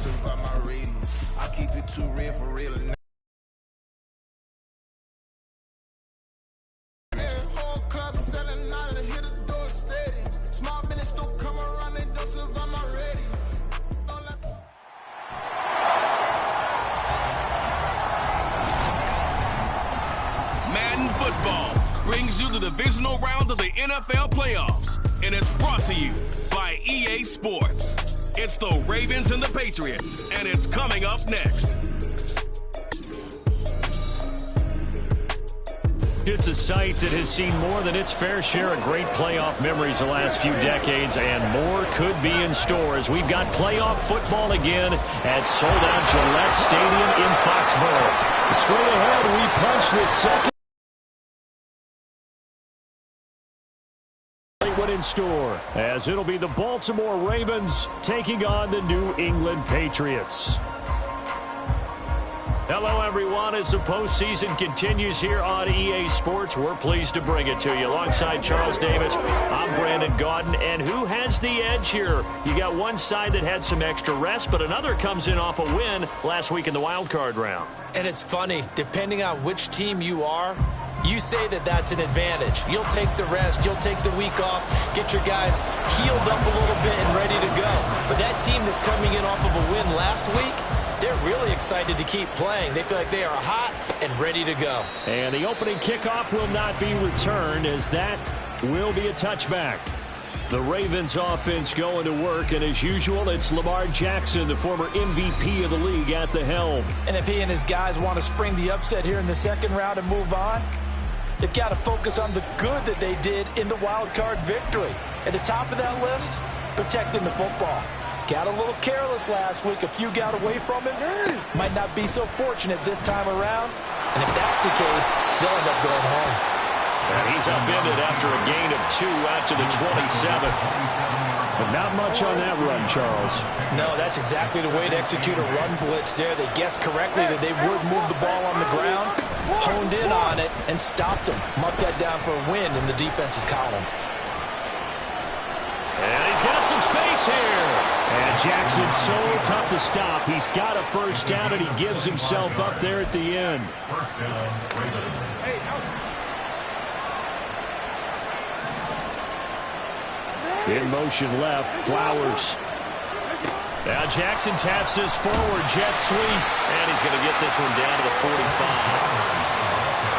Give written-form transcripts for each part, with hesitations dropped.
survive my radius. I keep it too real for real. Whole club selling out and hit the door steady. Small business don't come around and don't survive my radius. Madden Football brings you the divisional round of the NFL playoffs, and it's brought to you by EA Sports. It's the Ravens and the Patriots, and it's coming up next. It's a site that has seen more than its fair share of great playoff memories the last few decades, and more could be in store as we've got playoff football again at sold-out Gillette Stadium in Foxborough. Straight ahead, we punch the second. In store, as it'll be the Baltimore Ravens taking on the New England Patriots. Hello, everyone. As the postseason continues here on EA Sports, we're pleased to bring it to you. Alongside Charles Davis, I'm Brandon Gaudin. And who has the edge here? You got one side that had some extra rest, but another comes in off a win last week in the wild card round. And it's funny, depending on which team you are, you say that that's an advantage. You'll take the rest, you'll take the week off, get your guys healed up a little bit and ready to go. But that team that's coming in off of a win last week, they're really excited to keep playing. They feel like they are hot and ready to go. And the opening kickoff will not be returned, as that will be a touchback. The Ravens offense going to work, and as usual, it's Lamar Jackson, the former MVP of the league, at the helm. And if he and his guys want to spring the upset here in the second round and move on, they've got to focus on the good that they did in the wild card victory. At the top of that list, protecting the football. Got a little careless last week. A few got away from him. Might not be so fortunate this time around. And if that's the case, they'll end up going home. And he's upended after a gain of 2 out to the 27. But not much on that run, Charles. No, that's exactly the way to execute a run blitz there. They guessed correctly that they would move the ball on the ground, honed in on it, and stopped them. Mark that down for a win in the defense's column. And he's got some space here. And Jackson's so tough to stop. He's got a first down, and he gives himself up there at the end. In motion left, Flowers. Now Jackson taps this forward, jet sweep, and he's going to get this one down to the 45.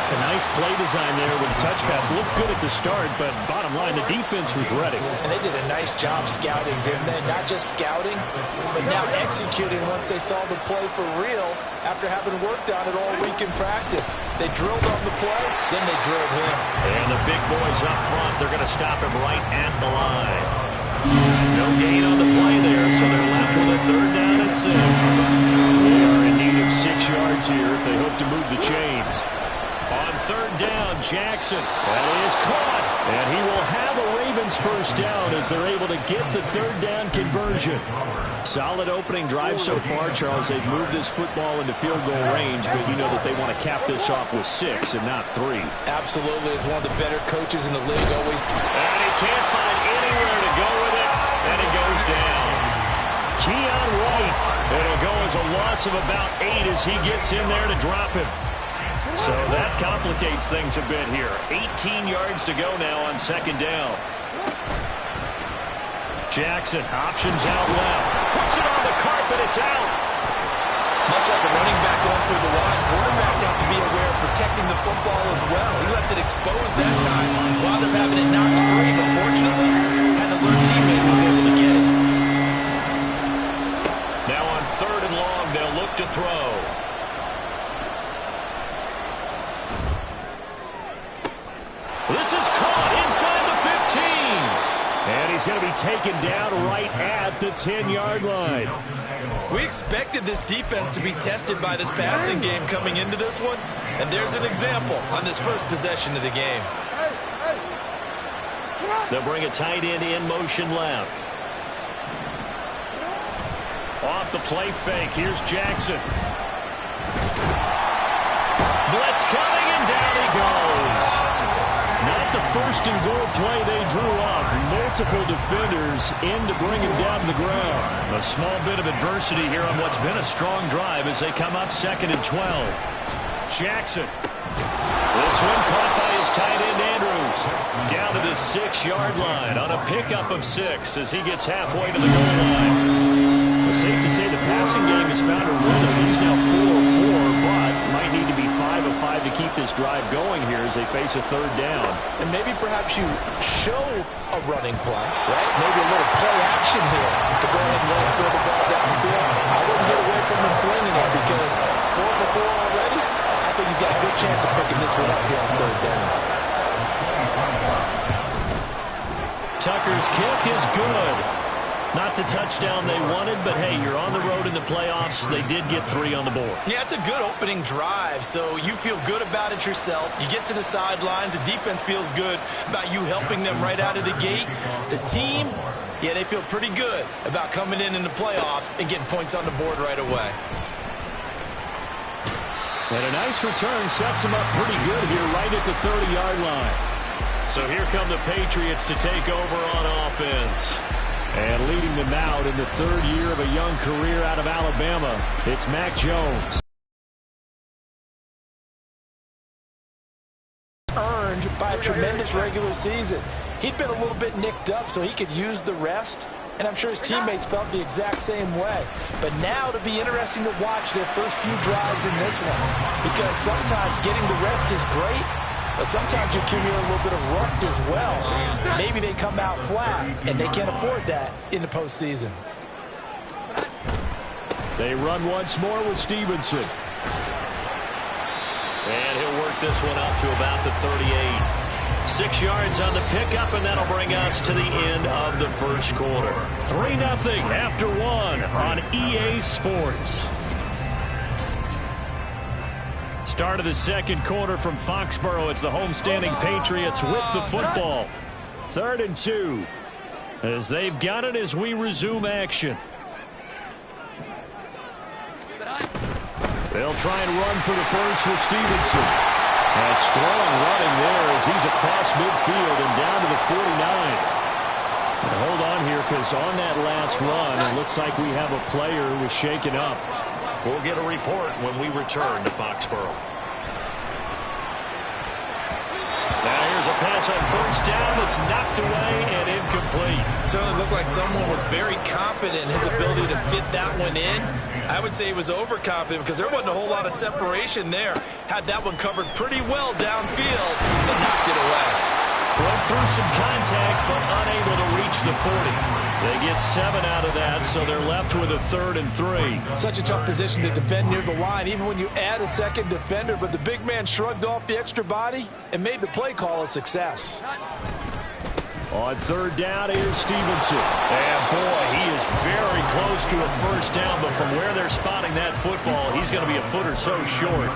A nice play design there with a touch pass. Looked good at the start, but bottom line, the defense was ready. And they did a nice job scouting, didn't they? Not just scouting, but now executing once they saw the play for real after having worked on it all week in practice. They drilled on the play, then they drilled him. And the big boys up front, they're going to stop him right at the line. No gain on the play there, so they're left with a 3rd down and 6. They are in need of 6 yards here if they hope to move the chains. On 3rd down, Jackson. That is caught. And he will have a Ravens first down as they're able to get the 3rd down conversion. Solid opening drive so far, Charles. They've moved this football into field goal range, but you know that they want to cap this off with 6 and not 3. Absolutely. As one of the better coaches in the league always. And he can't find anywhere to go with it, and it goes down. Keon White. It'll go as a loss of about 8 as he gets in there to drop him. So that complicates things a bit here. 18 yards to go now on 2nd down. Jackson options out left. Puts it on the carpet. It's out. Much like a running back going through the line, quarterbacks have to be aware of protecting the football as well. He left it exposed that time. Wound up having it knocked free, but fortunately, had an alert teammate who was able to get it. Now on 3rd and long, they'll look to throw. This is caught inside the 15. And he's going to be taken down right at the 10-yard line. We expected this defense to be tested by this passing game coming into this one. And there's an example on this first possession of the game. They'll bring a tight end in motion left. Off the play fake. Here's Jackson. Blitz coming, and down he goes. Not the first and goal play they drew up. Multiple defenders in to bring him down to the ground. A small bit of adversity here on what's been a strong drive as they come up 2nd and 12. Jackson. This one caught by his tight end Andrews. Down to the 6-yard line on a pickup of 6 as he gets halfway to the goal line. It's safe to say the passing game has found a rhythm. He's now 4-4, but might need to be 5 of 5 to keep this drive going here as they face a 3rd down. And maybe perhaps you show a running play, right? Maybe a little play action here to go ahead and let him throw the ball down the field. I wouldn't get away from him flinging it because 4 for 4 already. I think he's got a good chance of picking this one up here on 3rd down. Tucker's kick is good. Not the touchdown they wanted, but hey, you're on the road in the playoffs. They did get 3 on the board. Yeah, it's a good opening drive, so you feel good about it yourself. You get to the sidelines. The defense feels good about you helping them right out of the gate. The team, yeah, they feel pretty good about coming in the playoffs and getting points on the board right away. And a nice return sets them up pretty good here right at the 30-yard line. So here come the Patriots to take over on offense. And leading them out in the 3rd year of a young career out of Alabama, it's Mac Jones. Earned by a tremendous regular season. He'd been a little bit nicked up, so he could use the rest. And I'm sure his teammates felt the exact same way. But now it'll be interesting to watch their first few drives in this one. Because sometimes getting the rest is great, but sometimes you accumulate a little bit of rust as well. Maybe they come out flat, and they can't afford that in the postseason. They run once more with Stevenson. And he'll work this one up to about the 38. 6 yards on the pickup, and that'll bring us to the end of the first quarter. 3-0 after 1 on EA Sports. Start of the second quarter from Foxborough. It's the homestanding Patriots with the football. 3rd and 2 as they've got it as we resume action. They'll try and run for the first with Stevenson. A strong running there as he's across midfield and down to the 49. And hold on here because on that last run, it looks like we have a player who was shaken up. We'll get a report when we return to Foxborough. Now here's a pass on 1st down that's knocked away and incomplete. Certainly looked like someone was very confident in his ability to fit that one in. I would say he was overconfident because there wasn't a whole lot of separation there. Had that one covered pretty well downfield and knocked it away. Broke through some contact but unable to reach the 40. They get 7 out of that, so they're left with a 3rd and 3. Such a tough position to defend near the line, even when you add a second defender, but the big man shrugged off the extra body and made the play call a success. On 3rd down, here's Stevenson. And boy, he is very close to a 1st down, but from where they're spotting that football, he's going to be a foot or so short.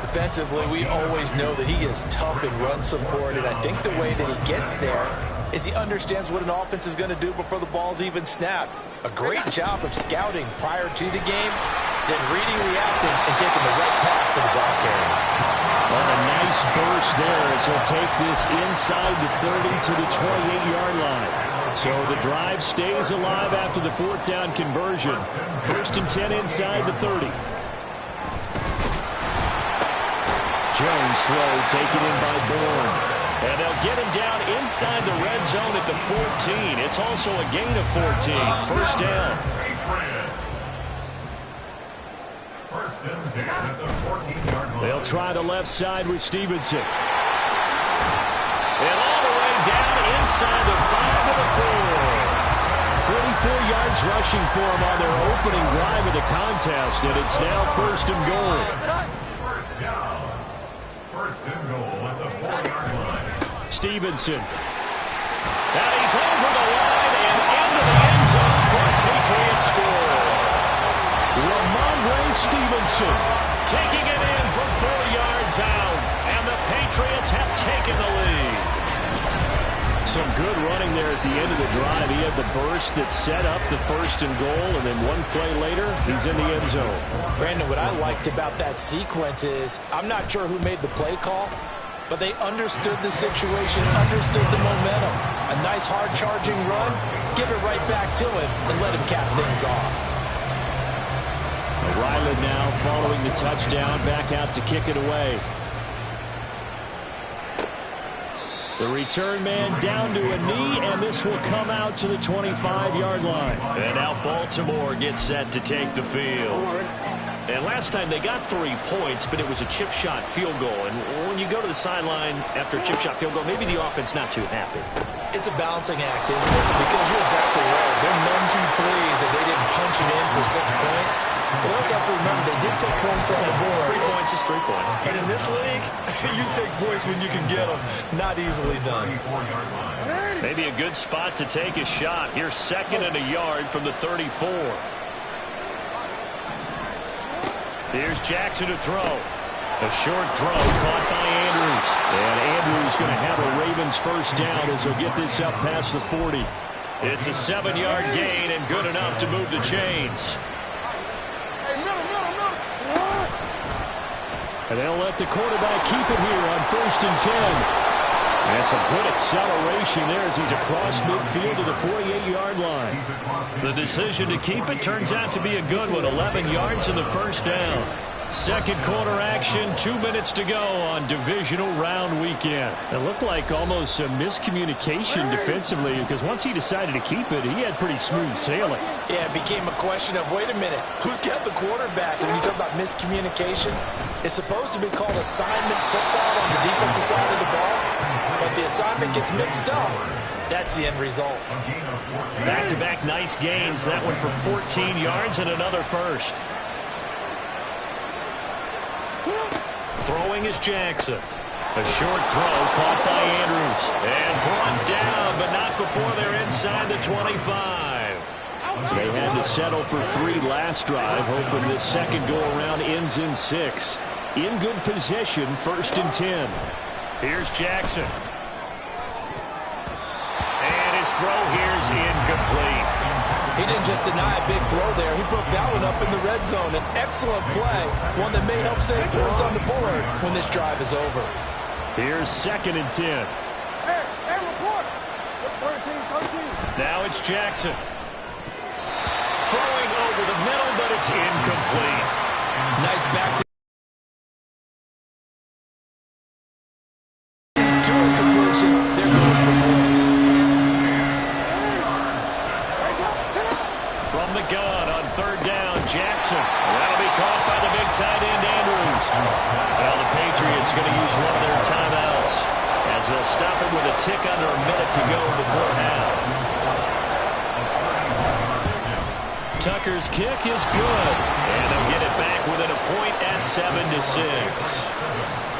Defensively, we always know that he is tough in run support, and I think the way that he gets there is he understands what an offense is going to do before the ball's even snapped. A great job of scouting prior to the game, then reading, reacting, and taking the right path to the ball carrier. On a nice burst there as he'll take this inside the 30 to the 28-yard line. So the drive stays alive after the 4th down conversion. 1st and 10 inside the 30. Jones throw taken in by Bourne. And they'll get him down inside the red zone at the 14. It's also a gain of 14. 1st down. They'll try the left side with Stevenson. And all the way down inside the 5 of the 4. 44 yards rushing for him on their opening drive of the contest, and it's now 1st and goal. First and goal at the 4-yard line. Stevenson. And he's over the line and into the end zone for a Patriot score. Ramondre Stevenson taking it in from 4 yards out, and the Patriots have taken the lead. Some good running there at the end of the drive. He had the burst that set up the 1st and goal, and then one play later, he's in the end zone. Brandon, what I liked about that sequence is I'm not sure who made the play call, but they understood the situation, understood the momentum. A nice hard-charging run, give it right back to him, and let him cap things off. Ryland now following the touchdown, back out to kick it away. The return man down to a knee, and this will come out to the 25-yard line. And now Baltimore gets set to take the field. And last time they got 3 points, but it was a chip shot field goal. And when you go to the sideline after a chip shot field goal, maybe the offense not too happy. It's a balancing act, isn't it? Because you're exactly right. They're none too pleased that they didn't punch it in for 6 points. But also have to remember, they did put points on the board. 3 points is 3 points. And in this league, you take points when you can get them. Not easily done. Maybe a good spot to take a shot. Here's 2nd and a yard from the 34. Here's Jackson to throw. A short throw caught by Andrews. And Andrews going to have a Ravens first down as he'll get this up past the 40. It's a 7-yard gain and good enough to move the chains. And they'll let the quarterback keep it here on 1st and 10. And some good acceleration there as he's across midfield to the 48-yard line. The decision to keep it turns out to be a good one. 11 yards in the first down. Second quarter action, 2 minutes to go on divisional round weekend. It looked like almost a miscommunication defensively because once he decided to keep it, he had pretty smooth sailing. Yeah, it became a question of, wait a minute, who's got the quarterback? And when you talk about miscommunication, it's supposed to be called assignment football on the defensive side of the ball, but the assignment gets mixed up. That's the end result. Back-to-back nice gains. That one for 14 yards and another first. Throwing is Jackson. A short throw caught by Andrews. And brought down, but not before they're inside the 25. They had to settle for 3 last drive, hoping this second go-around ends in 6. In good position, 1st and 10. Here's Jackson. And his throw here's incomplete. He didn't just deny a big throw there. He broke that one up in the red zone. An excellent play, one that may help save points on the board when this drive is over. Here's 2nd and 10. Hey, report. 13. Now it's Jackson. Throwing over the middle, but it's incomplete. Nice back to completion. They're going for more. From the gun on 3rd down, Jackson. That'll be caught by the big tight end, Andrews. Well, the Patriots going to use one of their timeouts as they'll stop it with a tick under a minute to go before half. Tucker's kick is good, and they'll get it back within a point at 7-6.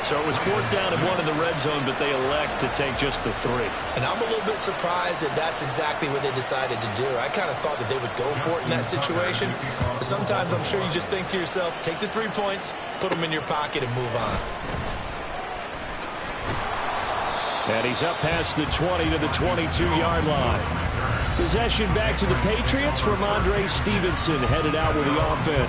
So it was 4th down and 1 in the red zone, but they elect to take just the 3. And I'm a little bit surprised that that's exactly what they decided to do. I kind of thought that they would go for it in that situation. But sometimes I'm sure you just think to yourself, take the 3 points, put them in your pocket, and move on. And he's up past the 20 to the 22-yard line. Possession back to the Patriots. Ramondre Stevenson headed out with the offense.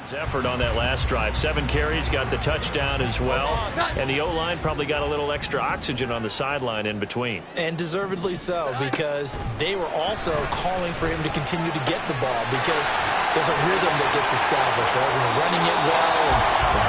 Effort on that last drive. 7 carries, got the touchdown as well. And the O-line probably got a little extra oxygen on the sideline in between. And deservedly so, because they were also calling for him to continue to get the ball, because there's a rhythm that gets established, right? When you're running it well,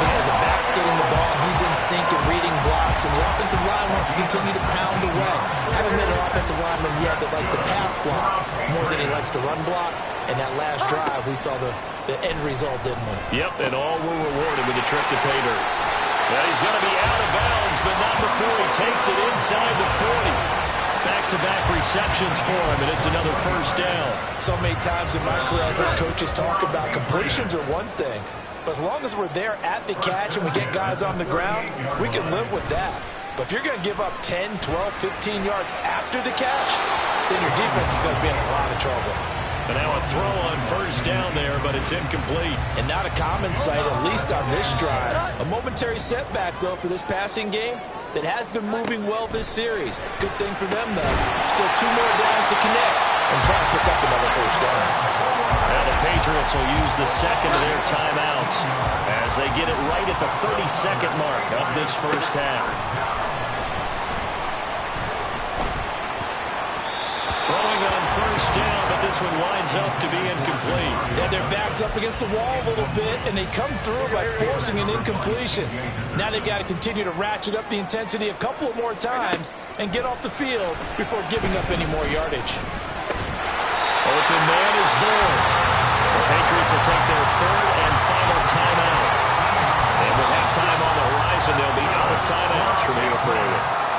and the back's getting the ball, and he's in sync and reading blocks, and the offensive line wants to continue to pound away. Haven't been an offensive lineman yet that likes to pass block more than he likes to run block. And that last drive, we saw the end result, didn't we? Yep, and all were rewarded with a trip to pay dirt. Well, he's going to be out of bounds, but not before he takes it inside the 40. Back-to-back receptions for him, and it's another first down. So many times in my career, I've heard coaches talk about completions are one thing, but as long as we're there at the catch and we get guys on the ground, we can live with that. But if you're going to give up 10, 12, 15 yards after the catch, then your defense is going to be in a lot of trouble. But now a throw on first down there, but it's incomplete. And not a common sight, at least on this drive. A momentary setback, though, for this passing game that has been moving well this series. Good thing for them, though. Still 2 more downs to connect and try to pick up another first down. Now the Patriots will use the second of their timeouts as they get it right at the 30-second mark of this first half. Throwing on first down, but this one winds up to be incomplete. Yeah, their back's up against the wall a little bit, and they come through by forcing an incompletion. Now they've got to continue to ratchet up the intensity a couple of more times and get off the field before giving up any more yardage. Open man is born. The Patriots will take their third and final timeout. And with halftime on the horizon, they'll be out of timeouts from here forward.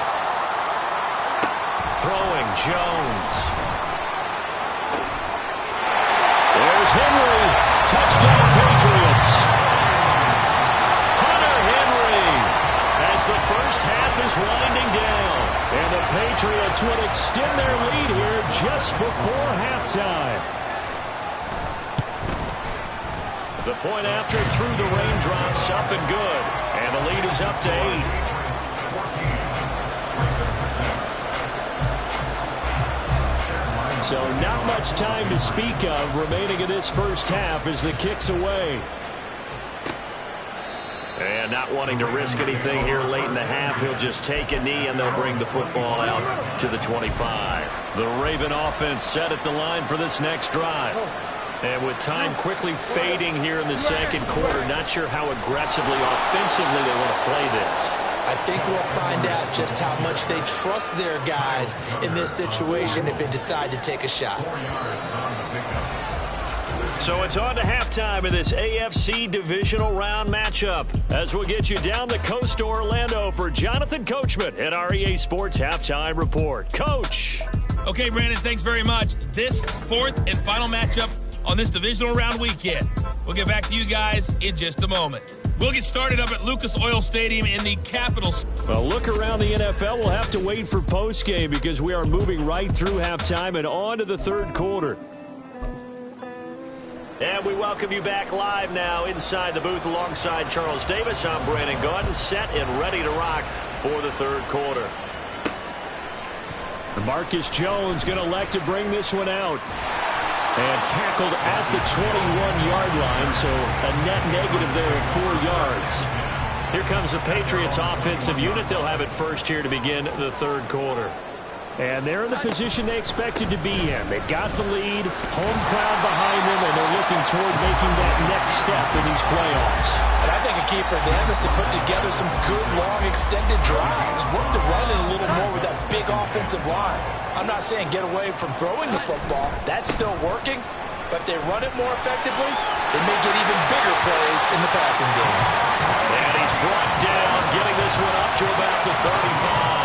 Throwing, Jones. There's Henry. Touchdown, Patriots. Hunter Henry as the first half is winding down. And the Patriots will extend their lead here just before halftime. The point after through the raindrops, up and good. And the lead is up to 8. So not much time to speak of remaining in this first half as the kick's away. And not wanting to risk anything here late in the half, he'll just take a knee and they'll bring the football out to the 25. The Raven offense set at the line for this next drive. And with time quickly fading here in the second quarter, not sure how aggressively, offensively they want to play this. I think we'll find out just how much they trust their guys in this situation if they decide to take a shot. So it's on to halftime of this AFC Divisional Round matchup as we'll get you down the coast to Orlando for Jonathan Coachman at our EA Sports Halftime Report. Coach. Okay, Brandon, thanks very much. This fourth and final matchup on this Divisional Round weekend. We'll get back to you guys in just a moment. We'll get started up at Lucas Oil Stadium in the capital. Well, look around the NFL. We'll have to wait for postgame because we are moving right through halftime and on to the third quarter. And we welcome you back live now inside the booth alongside Charles Davis. I'm Brandon Gaudin, set and ready to rock for the third quarter. Marcus Jones going to elect to bring this one out. And tackled at the 21-yard line, so a net negative there of 4 yards. Here comes the Patriots offensive unit. They'll have it first here to begin the third quarter. And they're in the position they expected to be in. They've got the lead, home crowd behind them, and they're looking toward making that next step in these playoffs. And I think a key for them is to put together some good, long, extended drives. Work to run it a little more with that big offensive line. I'm not saying get away from throwing the football. That's still working. But if they run it more effectively, they may get even bigger plays in the passing game. And he's brought down, getting this one up to about the 35.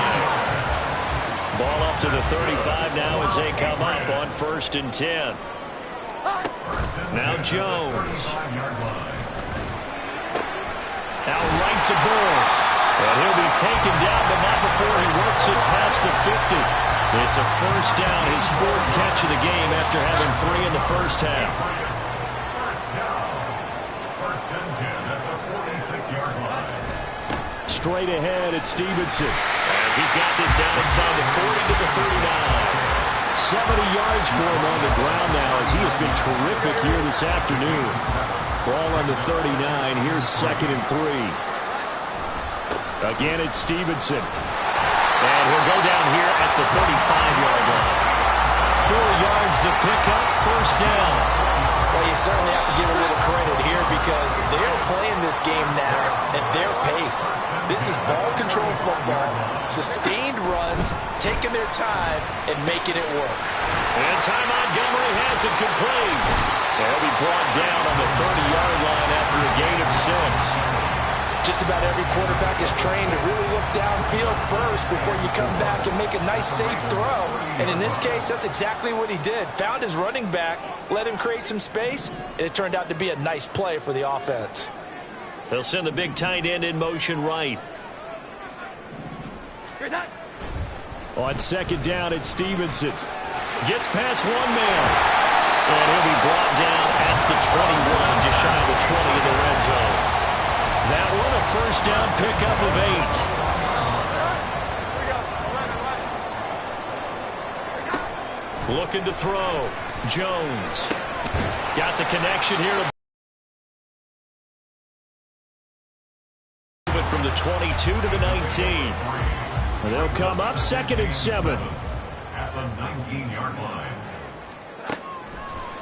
Ball up to the 35 now as they come up on 1st and 10. Now Jones. Now right to Burr. And he'll be taken down, but not before he works it past the 50. It's a first down, his 4th catch of the game after having 3 in the first half. First and 10 at the 46-yard line. Straight ahead at Stevenson. As he's got this down inside the 40 to the 39. 70 yards for him on the ground now as he has been terrific here this afternoon. Ball on the 39. Here's 2nd and 3. Again it's Stevenson. And he'll go down here at the 35-yard line. 4 yards the pickup, first down. Well, you certainly have to give a little credit here because they're playing this game now at their pace. This is ball control football, sustained runs, taking their time, and making it work. And Ty Montgomery has it complete. They'll be brought down on the 30-yard line after a gain of 6. Just about every quarterback is trained to really look downfield first before you come back and make a nice, safe throw. And in this case, that's exactly what he did. Found his running back, let him create some space, and it turned out to be a nice play for the offense. They'll send the big tight end in motion right. On second down, it's Stevenson. Gets past one man. And he'll be brought down at the 21, just shy of the 20 in the red zone. That one a first down pickup of 8. Looking to throw. Jones. Got the connection here to from the 22 to the 19. And they'll come up 2nd and 7. At the 19-yard line.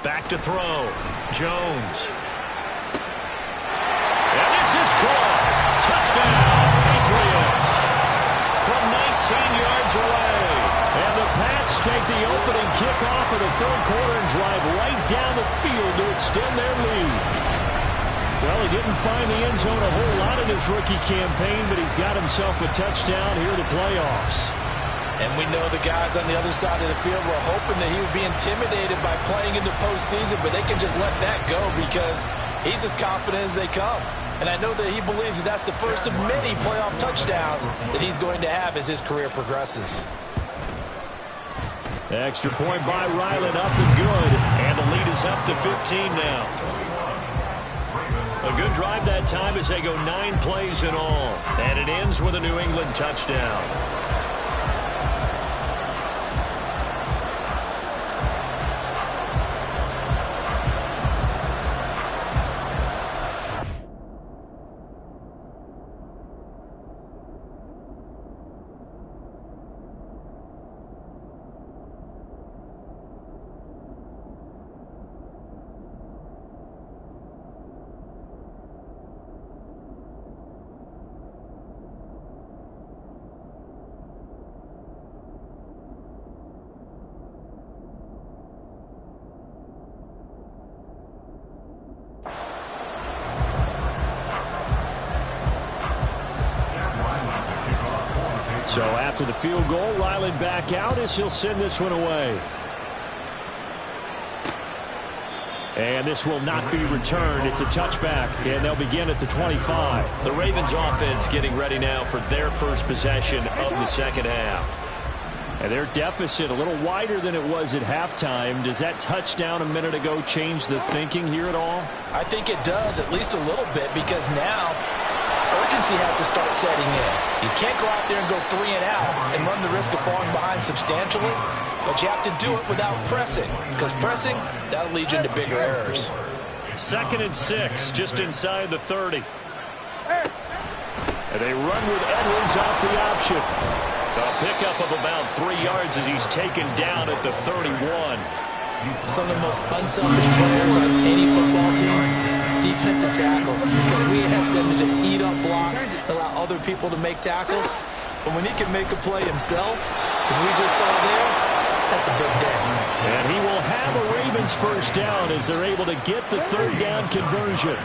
Back to throw. Jones. And this is caught. Touchdown, Patriots. From 19 yards away. And the Pats take the opening kickoff of the third quarter and drive right down the field to extend their lead. Well, he didn't find the end zone a whole lot in his rookie campaign, but he's got himself a touchdown here in the playoffs. And we know the guys on the other side of the field were hoping that he would be intimidated by playing in the postseason, but they can just let that go because he's as confident as they come. And I know that he believes that that's the first of many playoff touchdowns that he's going to have as his career progresses. Extra point by Ryland, up and good. And the lead is up to 15 now. A good drive that time as they go 9 plays in all. And it ends with a New England touchdown. So after the field goal, Ryland back out as he'll send this one away. And this will not be returned. It's a touchback, and they'll begin at the 25. The Ravens offense getting ready now for their first possession of the second half. And their deficit a little wider than it was at halftime. Does that touchdown a minute ago change the thinking here at all? I think it does, at least a little bit, because now urgency has to start setting in. You can't go out there and go 3 and out and run the risk of falling behind substantially, but you have to do it without pressing, because pressing, that'll lead you into bigger errors. 2nd and 6, just inside the 30. And they run with Edwards off the option. A pickup of about 3 yards as he's taken down at the 31. Some of the most unselfish players on any football team, defensive tackles, because we ask them to just eat up blocks, allow other people to make tackles. But when he can make a play himself, as we just saw there, that's a big day. And he will have a Ravens first down as they're able to get the third down conversion.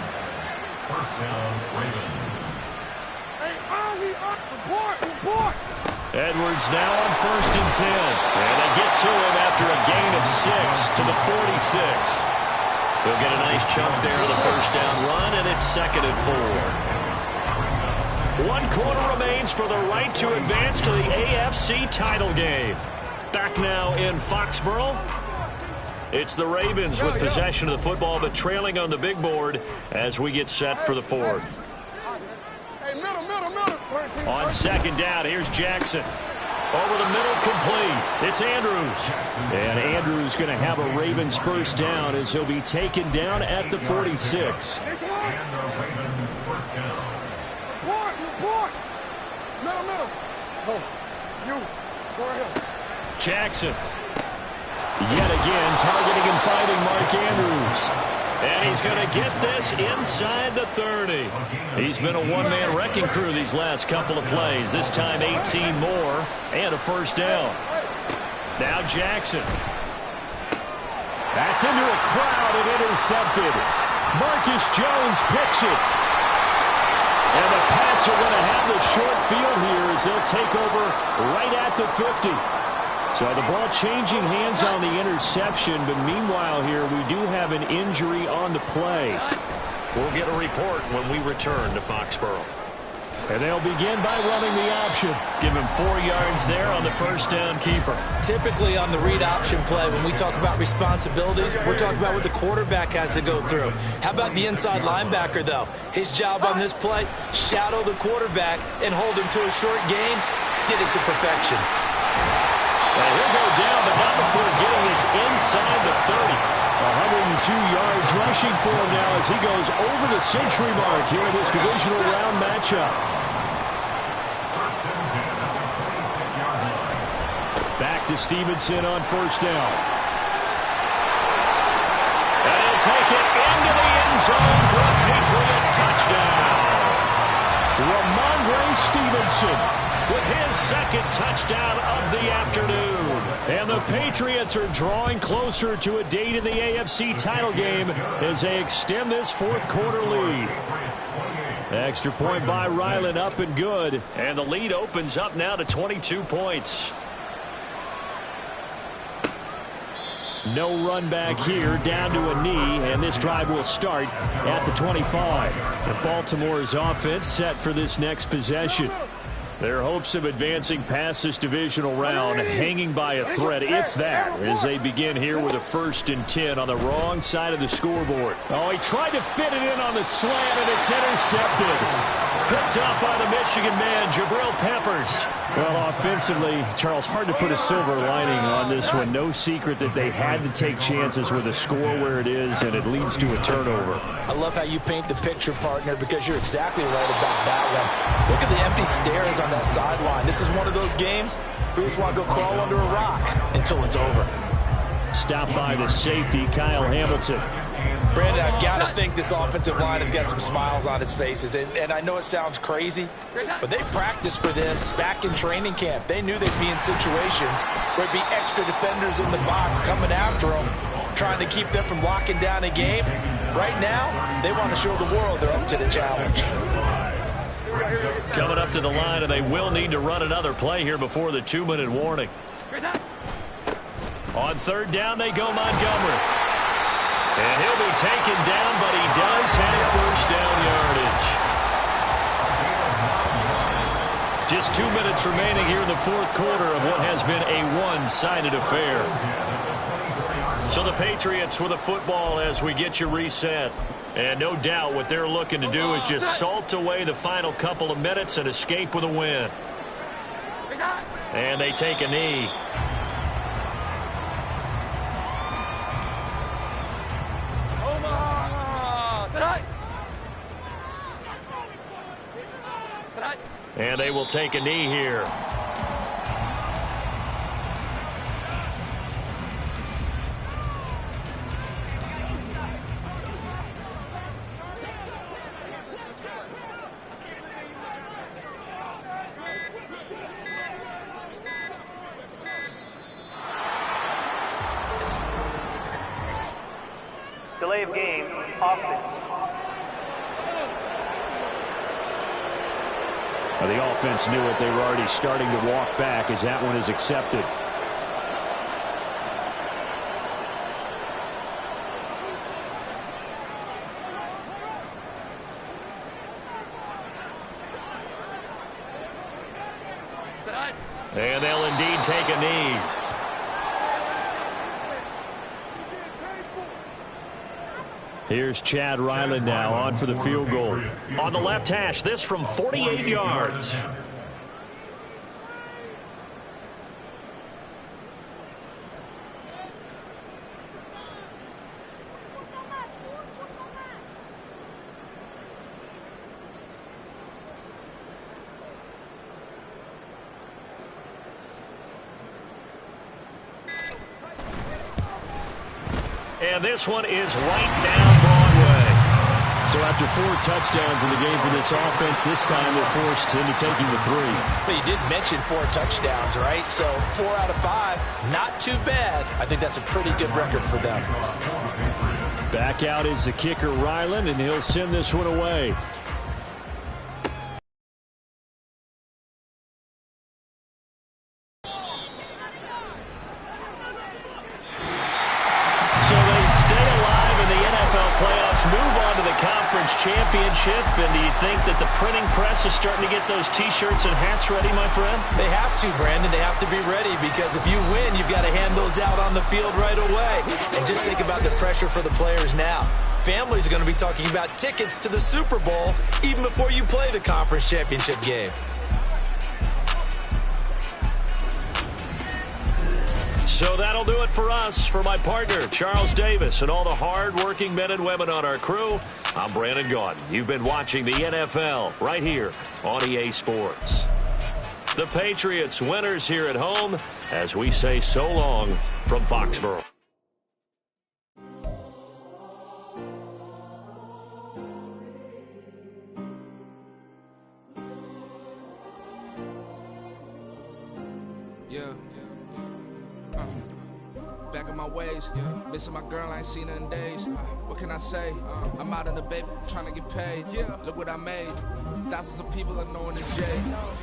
First down, Ravens. Hey, Ozzie, report! Edwards now on 1st and 10. And they get to him after a gain of 6 to the 46. He'll get a nice chunk there on the first down run, and it's 2nd and 4. 1 quarter remains for the right to advance to the AFC title game. Back now in Foxborough. It's the Ravens with possession of the football, but trailing on the big board as we get set for the 4th. On 2nd down, here's Jackson. Over the middle, complete. It's Andrews. And Andrews going to have a Ravens first down as he'll be taken down at the 46. And the Ravens first down. Report! Middle. Oh, you. Go ahead. Jackson. Yet again, targeting and fighting Mark Andrews. And he's going to get this inside the 30. He's been a one-man wrecking crew these last couple of plays. This time 18 more and a first down. Now Jackson. That's into a crowd and intercepted. Marcus Jones picks it. And the Pats Patriots are going to have the short field here as they'll take over right at the 50. So the ball changing hands on the interception, but meanwhile here we do have an injury on the play. We'll get a report when we return to Foxborough. And they'll begin by running the option. Give him 4 yards there on the first down keeper. Typically on the read option play, when we talk about responsibilities, we're talking about what the quarterback has to go through. How about the inside linebacker, though? His job on this play, shadow the quarterback and hold him to a short gain. Did it to perfection. And he'll go down, but not before getting this inside the 30. 102 yards rushing for him now as he goes over the century mark here in this divisional round matchup. Back to Stevenson on first down. And he'll take it into the end zone for a Patriot touchdown. Ramondre Stevenson with his second touchdown of the afternoon. And the Patriots are drawing closer to a date in the AFC title game as they extend this fourth quarter lead. Extra point by Ryland, up and good. And the lead opens up now to 22 points. No run back here, down to a knee, and this drive will start at the 25. And Baltimore's offense set for this next possession. Their hopes of advancing past this divisional round hanging by a thread, if that, as they begin here with a 1st and 10 on the wrong side of the scoreboard. Oh, he tried to fit it in on the slant, and it's intercepted. Picked up by the Michigan man, Jabril Peppers. Well, offensively, Charles, hard to put a silver lining on this one. No secret that they had to take chances with a score where it is, and it leads to a turnover. I love how you paint the picture, partner, because you're exactly right about that one. Look at the empty stares on that sideline. This is one of those games where you just want to go crawl under a rock until it's over. Stopped by the safety, Kyle Hamilton. Brandon, I've got to think this offensive line has got some smiles on its faces. And I know it sounds crazy, but they practiced for this back in training camp. They knew they'd be in situations where it'd be extra defenders in the box coming after them, trying to keep them from locking down a game. Right now, they want to show the world they're up to the challenge. Coming up to the line, and they will need to run another play here before the 2-minute warning. On third down, they go Montgomery. And he'll be taken down, but he does have first down yardage. Just 2 minutes remaining here in the fourth quarter of what has been a one-sided affair. So the Patriots with a football as we get you reset. And no doubt what they're looking to do is just salt away the final couple of minutes and escape with a win. And they take a knee. And they will take a knee here. Delay of game, offense. The offense knew it. They were already starting to walk back as that one is accepted. And they'll indeed take a knee. Here's Chad Ryland now on for the field goal. On the left hash, this from 48 yards. And this one is right down Broadway. So after 4 touchdowns in the game for this offense, this time they're forced into taking the 3. So you did mention 4 touchdowns, right? So 4 out of 5, not too bad. I think that's a pretty good record for them. Back out is the kicker, Ryland, and he'll send this one away. Conference Championship, and do you think that the printing press is starting to get those T-shirts and hats ready, my friend? They have to, Brandon. They have to be ready because if you win, you've got to hand those out on the field right away. And just think about the pressure for the players now. Families are going to be talking about tickets to the Super Bowl even before you play the Conference Championship game. So that'll do it for us. For my partner, Charles Davis, and all the hard-working men and women on our crew, I'm Brandon Gaudin. You've been watching the NFL right here on EA Sports. The Patriots winners here at home as we say so long from Foxborough. Back in my ways, missing my girl, I ain't seen her in days. What can I say? I'm out in the baby, trying to get paid. Look what I made. Thousands of people are knowing the J.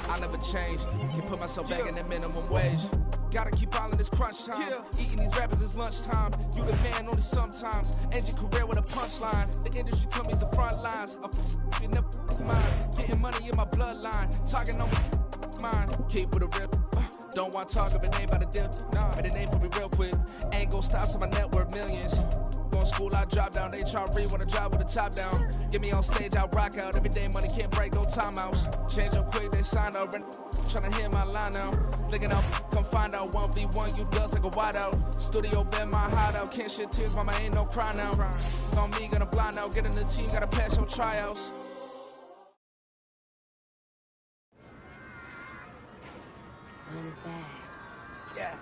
I never changed. Can put myself back in that minimum wage. Gotta keep all in this crunch time. Eating these rappers is lunchtime. You the man only sometimes. End your career with a punchline. The industry told me the front lines. You never mind. Getting money in my bloodline. Talking on mine. Keep with a rip. Don't want to talk if it ain't about a dip. But it ain't for me real quick. Ain't gon' stop till my net worth millions. Going school, I drop down. They try to read when I drop with the top down. Get me on stage, I rock out. Every day money can't break, go timeouts. Change up quick, they sign up. Tryna hear my line now. Thinking I'll come find out 1v1, you dust like a wide out. Studio been my hideout. Can't shed tears, mama, ain't no cry now. On me, gonna blind out. Get in the team, gotta pass your tryouts. Run it back. Yeah.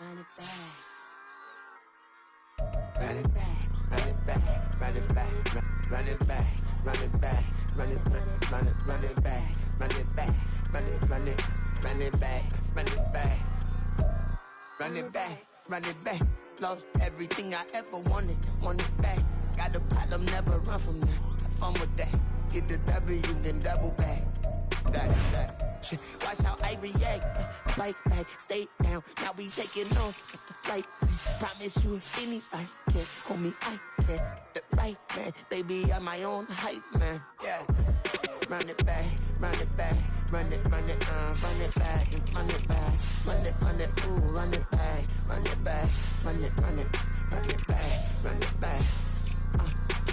Run it back. Run it back, run it back, run it back, run it back, run it back, run it back, run it back, run it back, run it back, run it back, run it back, run it back. Lost everything I ever wanted it back. Got a problem, never run from that. Have fun with that. Get the W, then double back. That shit. Watch how I react. Flight back, stay down. Now we taking off at the flight. Promise you if anybody can hold me, I can. The right man, baby, I'm my own hype man. Yeah. Run it back, run it back, run it back, and run it back, ooh, run it back, run it back, run it back, run it back.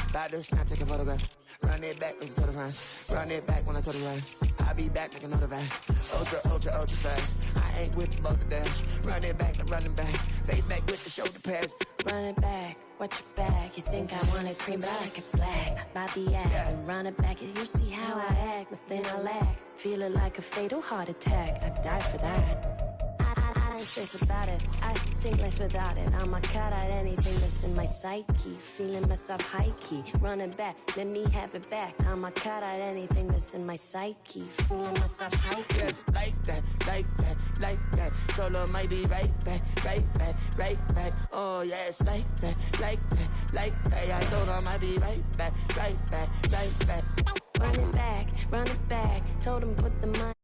About to snap, take a photograph. Run it back, make it to the runs. Run it back when I told the run. I'll be back, make another van. Ultra fast. I ain't with the boat to dash. Run it back, I'm running back. Face back with the shoulder pads. Run it back, watch your back. You think I want it cream, but I like it black. About the act, and run it back. You see how I act, nothing I lack. Feeling like a fatal heart attack. I'd die for that. I ain't stressed about it. I think less without it. I'ma cut out anything that's in my psyche. Feeling myself high key. Running back, let me have it back. I'ma cut out anything that's in my psyche. Feeling myself high key. Yes, like that, like that, like that. Solo might be right back. Oh yes, like that, like that, like that. I told her I might be right back. Run it back, told him put the money.